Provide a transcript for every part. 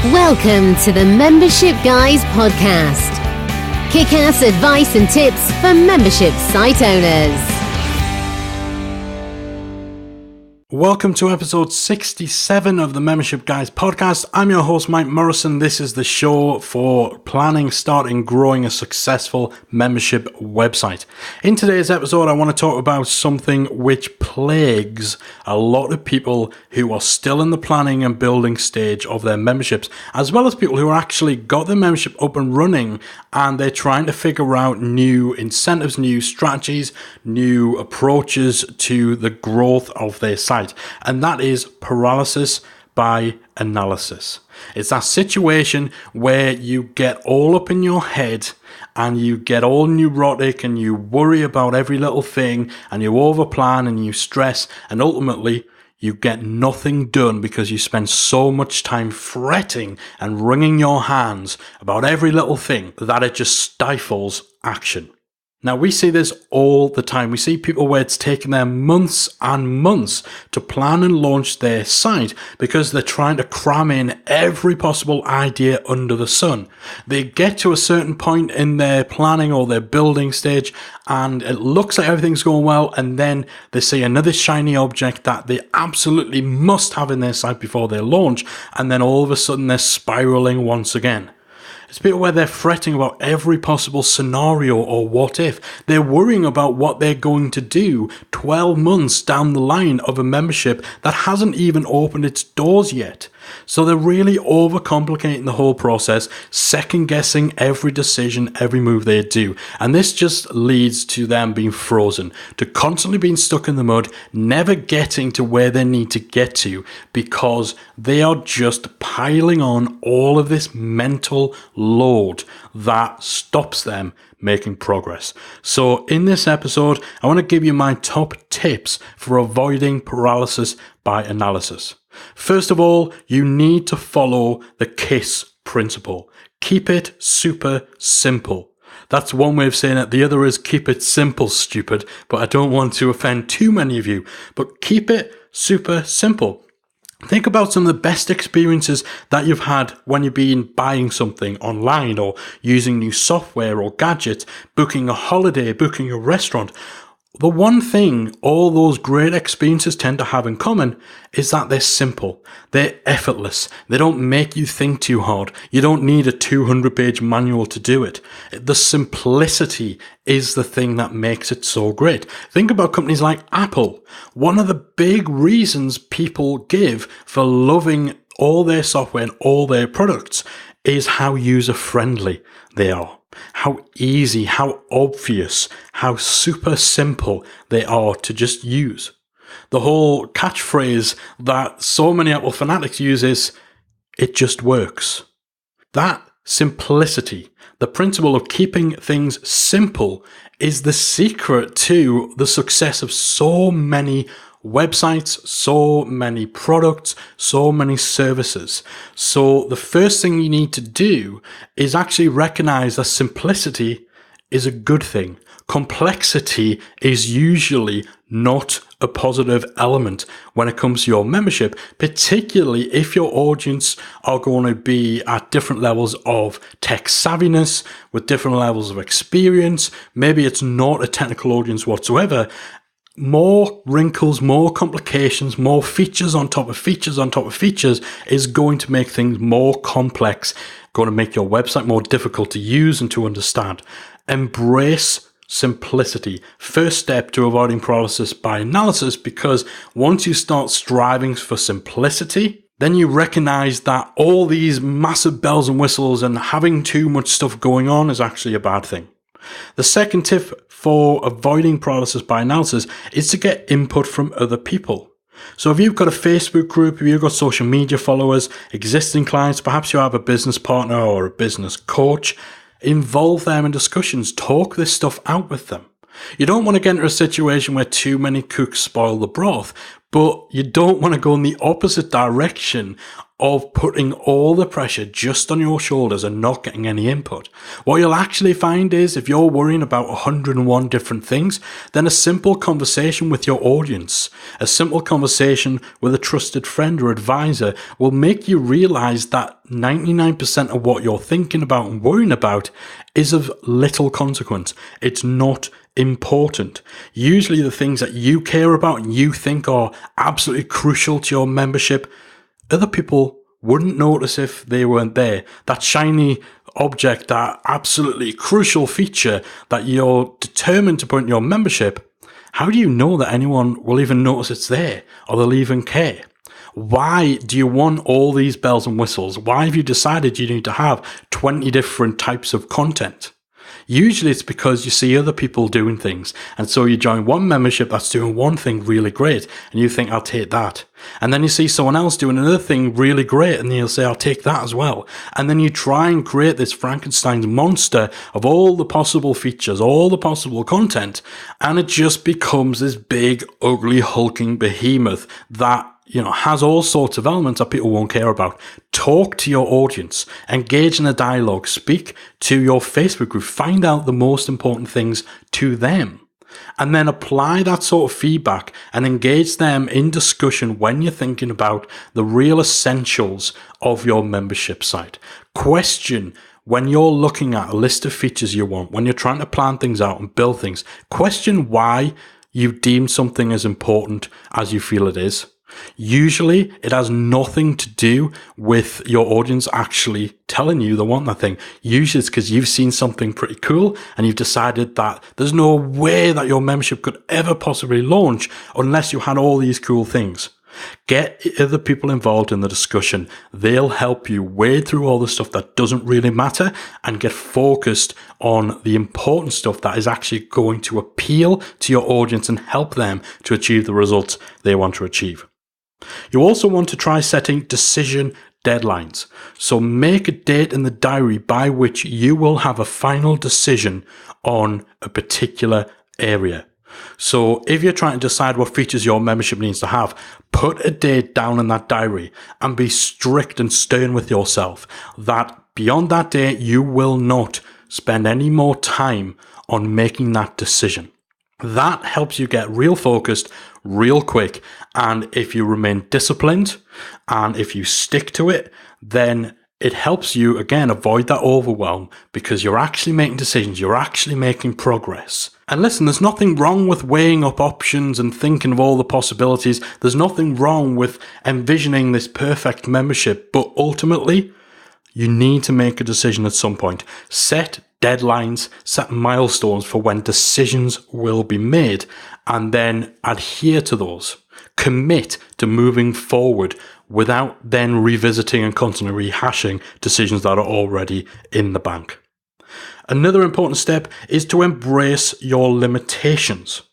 Welcome to the Membership Guys podcast. Kick-ass advice and tips for membership site owners. Welcome to episode 67 of the Membership Guys podcast. I'm your host, Mike Morrison. This is the show for planning, starting, growing a successful membership website. In today's episode, I want to talk about something which plagues a lot of people who are still in the planning and building stage of their memberships, as well as people who are actually got their membership up and running and they're trying to figure out new incentives, new strategies, new approaches to the growth of their site. And that is paralysis by analysis. It's that situation where you get all up in your head and you get all neurotic and you worry about every little thing and you overplan and you stress and ultimately you get nothing done because you spend so much time fretting and wringing your hands about every little thing that it just stifles action. Now, we see this all the time. We see people where it's taken them months and months to plan and launch their site because they're trying to cram in every possible idea under the sun. They get to a certain point in their planning or their building stage and it looks like everything's going well, and then they see another shiny object that they absolutely must have in their site before they launch, and then all of a sudden they're spiraling once again. It's people where they're fretting about every possible scenario or what if. They're worrying about what they're going to do 12 months down the line of a membership that hasn't even opened its doors yet. So they're really overcomplicating the whole process, second guessing every decision, every move they do. And this just leads to them being frozen, to constantly being stuck in the mud, never getting to where they need to get to because they are just piling on all of this mental load that stops them making progress. So in this episode, I want to give you my top tips for avoiding paralysis by analysis. First of all, you need to follow the KISS principle. Keep it super simple. That's one way of saying it. The other is keep it simple, stupid, but I don't want to offend too many of you. But keep it super simple. Think about some of the best experiences that you've had when you've been buying something online or using new software or gadgets, booking a holiday, booking a restaurant. The one thing all those great experiences tend to have in common is that they're simple. They're effortless. They don't make you think too hard. You don't need a 200-page manual to do it. The simplicity is the thing that makes it so great. Think about companies like Apple. One of the big reasons people give for loving all their software and all their products is how user-friendly they are. How easy, how obvious, how super simple they are to just use. The whole catchphrase that so many Apple fanatics use is, it just works. That simplicity, the principle of keeping things simple, is the secret to the success of so many websites, so many products, so many services. So the first thing you need to do is actually recognize that simplicity is a good thing. Complexity is usually not a positive element when it comes to your membership, particularly if your audience are going to be at different levels of tech savviness, with different levels of experience. Maybe it's not a technical audience whatsoever. More wrinkles, more complications, more features on top of features on top of features is going to make things more complex, going to make your website more difficult to use and to understand. Embrace simplicity. First step to avoiding paralysis by analysis, because once you start striving for simplicity, then you recognize that all these massive bells and whistles and having too much stuff going on is actually a bad thing. The second tip for avoiding paralysis by analysis is to get input from other people. So if you've got a Facebook group, if you've got social media followers, existing clients, perhaps you have a business partner or a business coach, involve them in discussions, talk this stuff out with them. You don't want to get into a situation where too many cooks spoil the broth, But you don't want to go in the opposite direction of putting all the pressure just on your shoulders and not getting any input. What you'll actually find is if you're worrying about 101 different things, then a simple conversation with your audience, a simple conversation with a trusted friend or advisor will make you realize that 99% of what you're thinking about and worrying about is of little consequence. It's not important. Usually the things that you care about and you think are absolutely crucial to your membership, other people wouldn't notice if they weren't there. That shiny object, that absolutely crucial feature that you're determined to put in your membership, how do you know that anyone will even notice it's there or they'll even care? Why do you want all these bells and whistles? Why have you decided you need to have 20 different types of content? Usually it's because you see other people doing things. And so you join one membership that's doing one thing really great and you think, I'll take that. And then you see someone else doing another thing really great and you'll say, I'll take that as well. And then you try and create this Frankenstein's monster of all the possible features, all the possible content. And it just becomes this big, ugly, hulking behemoth that has all sorts of elements that people won't care about. Talk to your audience, engage in a dialogue, speak to your Facebook group, find out the most important things to them, and then apply that sort of feedback and engage them in discussion when you're thinking about the real essentials of your membership site. Question when you're looking at a list of features you want, when you're trying to plan things out and build things, question why you deem something as important as you feel it is. Usually it has nothing to do with your audience actually telling you they want that thing. Usually it's because you've seen something pretty cool and you've decided that there's no way that your membership could ever possibly launch unless you had all these cool things. Get other people involved in the discussion. They'll help you wade through all the stuff that doesn't really matter and get focused on the important stuff that is actually going to appeal to your audience and help them to achieve the results they want to achieve. You also want to try setting decision deadlines. So make a date in the diary by which you will have a final decision on a particular area. So if you're trying to decide what features your membership needs to have, put a date down in that diary and be strict and stern with yourself that beyond that date, you will not spend any more time on making that decision. That helps you get real focused, real quick. And if you remain disciplined and if you stick to it, then it helps you, again, avoid that overwhelm because you're actually making decisions. You're actually making progress. And listen, there's nothing wrong with weighing up options and thinking of all the possibilities. There's nothing wrong with envisioning this perfect membership. But ultimately, you need to make a decision at some point. Set deadlines, set milestones for when decisions will be made, and then adhere to those. Commit to moving forward without then revisiting and constantly rehashing decisions that are already in the bank. Another important step is to embrace your limitations.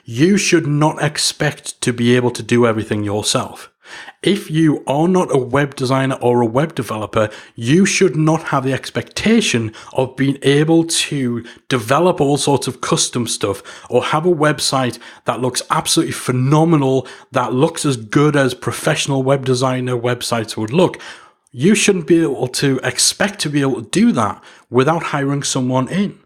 You should not expect to be able to do everything yourself. If you are not a web designer or a web developer, you should not have the expectation of being able to develop all sorts of custom stuff or have a website that looks absolutely phenomenal, that looks as good as professional web designer websites would look. You shouldn't be able to expect to be able to do that without hiring someone in.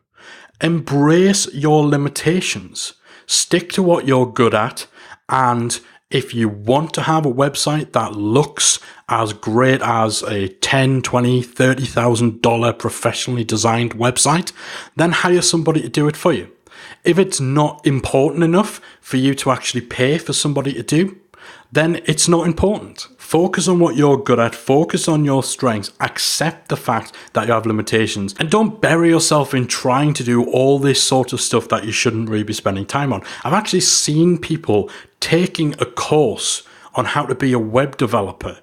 Embrace your limitations. Stick to what you're good at, and if you want to have a website that looks as great as a $10,000, $20,000, $30,000 professionally designed website, then hire somebody to do it for you. If it's not important enough for you to actually pay for somebody to do, then it's not important. Focus on what you're good at, focus on your strengths, accept the fact that you have limitations, and don't bury yourself in trying to do all this sort of stuff that you shouldn't really be spending time on. I've actually seen people taking a course on how to be a web developer,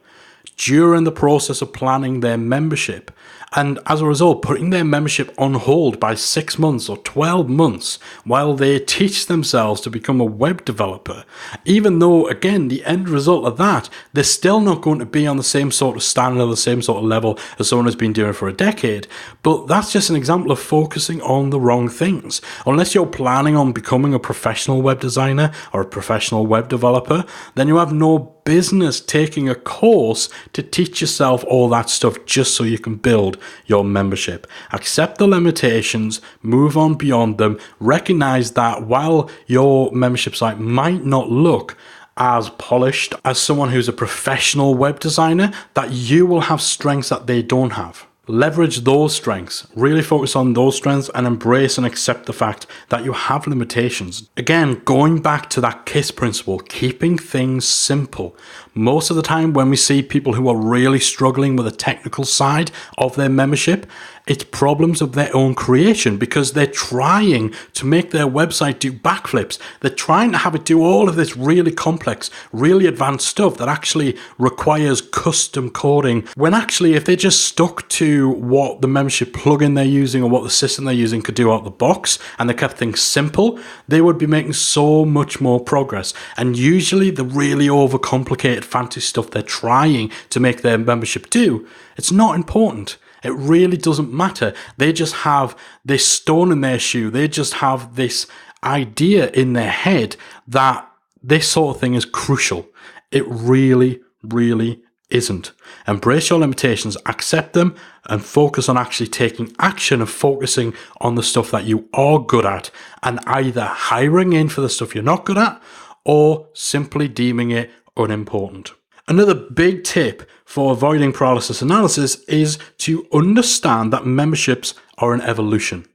during the process of planning their membership, and as a result putting their membership on hold by 6 months or 12 months while they teach themselves to become a web developer, even though, again, the end result of that, they're still not going to be on the same sort of standard or the same sort of level as someone who's been doing it for a decade. But that's just an example of focusing on the wrong things. Unless you're planning on becoming a professional web designer or a professional web developer, then you have no business taking a course to teach yourself all that stuff just so you can build your membership. Accept the limitations, move on beyond them, recognize that while your membership site might not look as polished as someone who's a professional web designer, that you will have strengths that they don't have. Leverage those strengths, really focus on those strengths and embrace and accept the fact that you have limitations. Again, going back to that KISS principle, keeping things simple. Most of the time when we see people who are really struggling with the technical side of their membership, it's problems of their own creation because they're trying to make their website do backflips. They're trying to have it do all of this really complex, really advanced stuff that actually requires custom coding, when actually if they just stuck to what the membership plugin they're using or what the system they're using could do out the box and they kept things simple, they would be making so much more progress. And usually the really overcomplicated fancy stuff they're trying to make their membership do, it's not important. It really doesn't matter. They just have this stone in their shoe. They just have this idea in their head that this sort of thing is crucial. It really, really isn't. Embrace your limitations, accept them, and focus on actually taking action and focusing on the stuff that you are good at and either hiring in for the stuff you're not good at or simply deeming it unimportant. Another big tip for avoiding paralysis analysis is to understand that memberships are an evolution.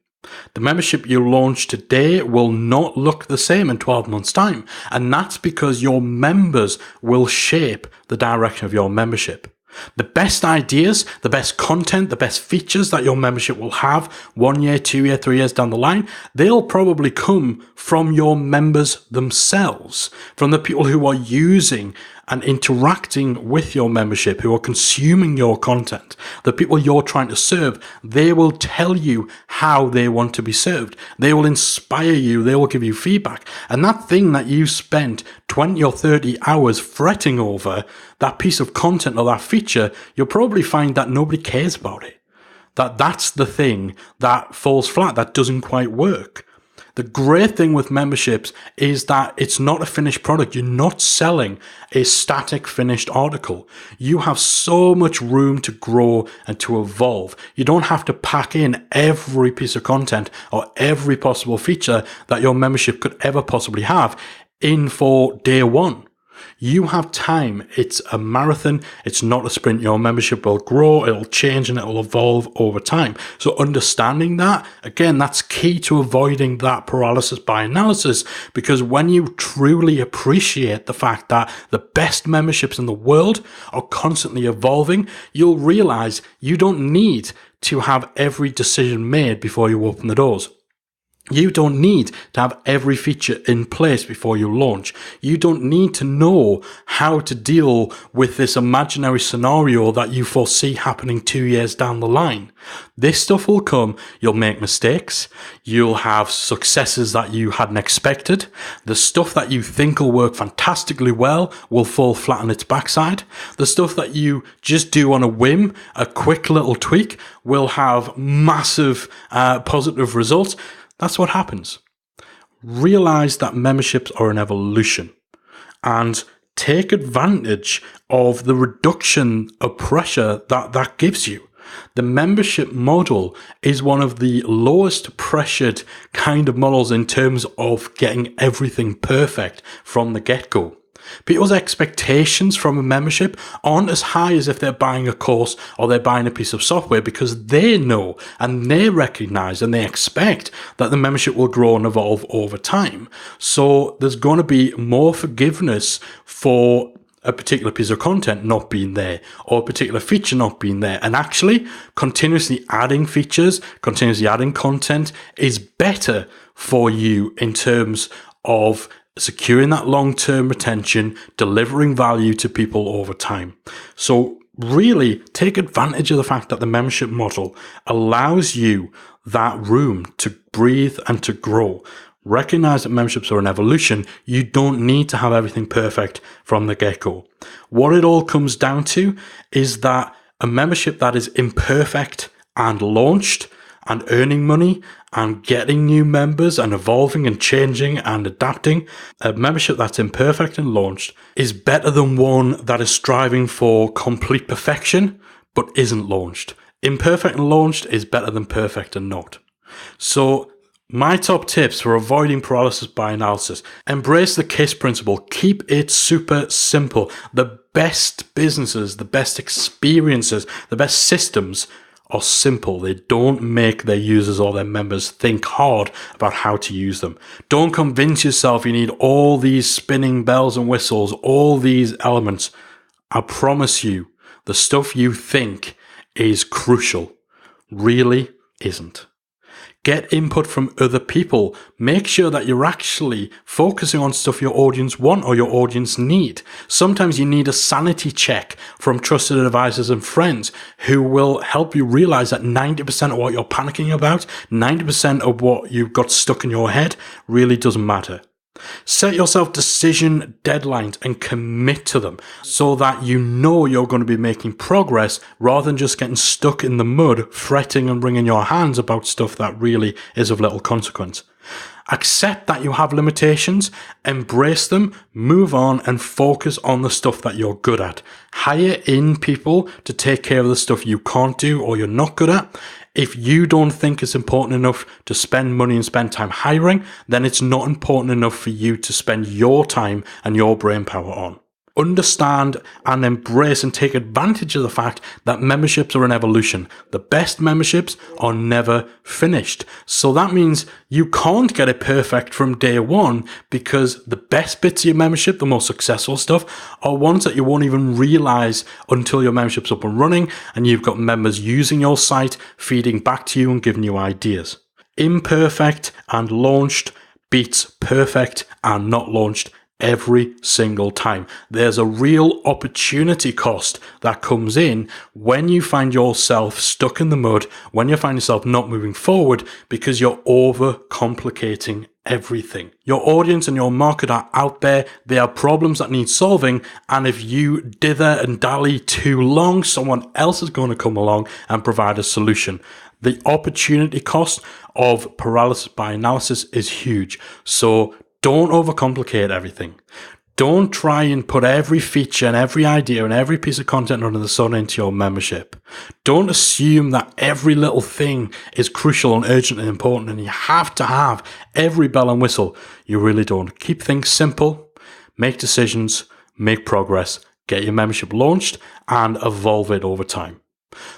The membership you launch today will not look the same in 12 months' time, and that's because your members will shape the direction of your membership. The best ideas, the best content, the best features that your membership will have 1 year, 2 year, 3 years down the line, they'll probably come from your members themselves, from the people who are using and interacting with your membership, who are consuming your content. The people you're trying to serve, they will tell you how they want to be served. They will inspire you. They will give you feedback. And that thing that you spent 20 or 30 hours fretting over, that piece of content or that feature, you'll probably find that nobody cares about it. That's the thing that falls flat, that doesn't quite work. The great thing with memberships is that it's not a finished product. You're not selling a static finished article. You have so much room to grow and to evolve. You don't have to pack in every piece of content or every possible feature that your membership could ever possibly have in for day one. You have time. It's a marathon. It's not a sprint. Your membership will grow, it'll change, and it'll evolve over time. So understanding that, again, that's key to avoiding that paralysis by analysis, because when you truly appreciate the fact that the best memberships in the world are constantly evolving, you'll realize you don't need to have every decision made before you open the doors. You don't need to have every feature in place before you launch. You don't need to know how to deal with this imaginary scenario that you foresee happening 2 years down the line. This stuff will come. You'll make mistakes. You'll have successes that you hadn't expected. The stuff that you think will work fantastically well will fall flat on its backside. The stuff that you just do on a whim, a quick little tweak, will have massive positive results. That's what happens. Realize that memberships are an evolution and take advantage of the reduction of pressure that gives you. The membership model is one of the lowest pressured kind of models in terms of getting everything perfect from the get-go. People's expectations from a membership aren't as high as if they're buying a course or they're buying a piece of software, because they know and they recognize and they expect that the membership will grow and evolve over time. So there's going to be more forgiveness for a particular piece of content not being there or a particular feature not being there. And actually, continuously adding features, continuously adding content is better for you in terms of securing that long-term retention, delivering value to people over time. So really take advantage of the fact that the membership model allows you that room to breathe and to grow. Recognize that memberships are an evolution. You don't need to have everything perfect from the get-go. What it all comes down to is that a membership that is imperfect and launched and earning money and getting new members and evolving and changing and adapting, a membership that's imperfect and launched is better than one that is striving for complete perfection but isn't launched. Imperfect and launched is better than perfect and not. So my top tips for avoiding paralysis by analysis: embrace the KISS principle. Keep it super simple. The best businesses, the best experiences, the best systems are simple. They don't make their users or their members think hard about how to use them. Don't convince yourself you need all these spinning bells and whistles, all these elements. I promise you, the stuff you think is crucial really isn't. Get input from other people. Make sure that you're actually focusing on stuff your audience want or your audience need. Sometimes you need a sanity check from trusted advisors and friends who will help you realize that 90% of what you're panicking about, 90% of what you've got stuck in your head really doesn't matter. Set yourself decision deadlines and commit to them so that you know you're going to be making progress rather than just getting stuck in the mud, fretting and wringing your hands about stuff that really is of little consequence. Accept that you have limitations, embrace them, move on and focus on the stuff that you're good at. Hire in people to take care of the stuff you can't do or you're not good at. If you don't think it's important enough to spend money and spend time hiring, then it's not important enough for you to spend your time and your brain power on. Understand and embrace and take advantage of the fact that memberships are an evolution. The best memberships are never finished. So that means you can't get it perfect from day one, because the best bits of your membership, the most successful stuff, are ones that you won't even realize until your membership's up and running and you've got members using your site, feeding back to you and giving you ideas. Imperfect and launched beats perfect and not launched every single time. There's a real opportunity cost that comes in when you find yourself stuck in the mud, when you find yourself not moving forward because you're overcomplicating everything. Your audience and your market are out there. They are problems that need solving. And if you dither and dally too long, someone else is going to come along and provide a solution. The opportunity cost of paralysis by analysis is huge. So don't overcomplicate everything. Don't try and put every feature and every idea and every piece of content under the sun into your membership. Don't assume that every little thing is crucial and urgent and important and you have to have every bell and whistle. You really don't. Keep things simple, make decisions, make progress, get your membership launched and evolve it over time.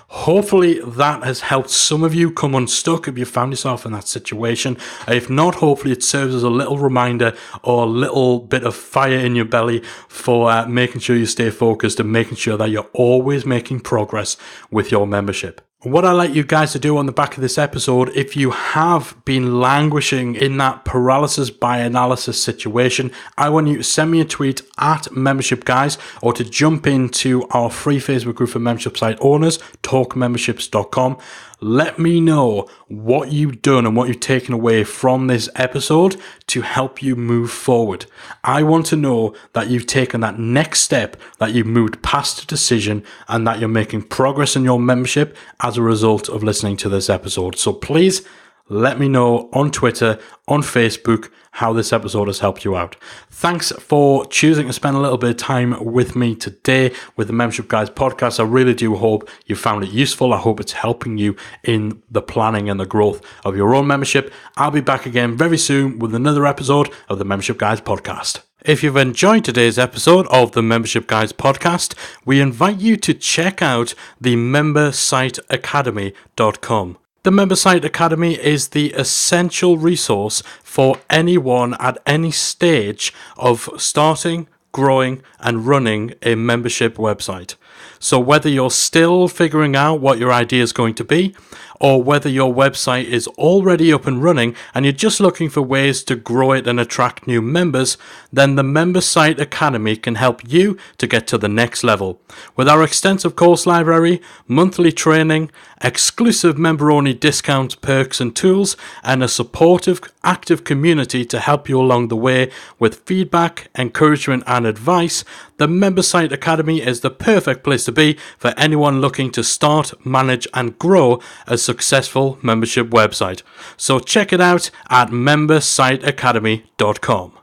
Hopefully that has helped some of you come unstuck if you found yourself in that situation. If not, hopefully it serves as a little reminder or a little bit of fire in your belly for making sure you stay focused and making sure that you're always making progress with your membership. What I'd like you guys to do on the back of this episode, if you have been languishing in that paralysis by analysis situation, I want you to send me a tweet at Membership Guys or to jump into our free Facebook group for membership site owners, talkmemberships.com. Let me know what you've done and what you've taken away from this episode to help you move forward. I want to know that you've taken that next step, that you've moved past a decision and that you're making progress in your membership as a result of listening to this episode. So please let me know on Twitter, on Facebook, how this episode has helped you out. Thanks for choosing to spend a little bit of time with me today with the Membership Guys podcast. I really do hope you found it useful. I hope it's helping you in the planning and the growth of your own membership. I'll be back again very soon with another episode of the Membership Guys podcast. If you've enjoyed today's episode of the Membership Guys podcast, we invite you to check out the membersiteacademy.com. The Member Site Academy is the essential resource for anyone at any stage of starting, growing, and running a membership website. So whether you're still figuring out what your idea is going to be, or whether your website is already up and running and you're just looking for ways to grow it and attract new members, then the Member Site Academy can help you to get to the next level. With our extensive course library, monthly training, exclusive member-only discounts, perks and tools, and a supportive, active community to help you along the way with feedback, encouragement and advice, the Member Site Academy is the perfect place to be for anyone looking to start, manage and grow a successful membership website. So check it out at membersiteacademy.com.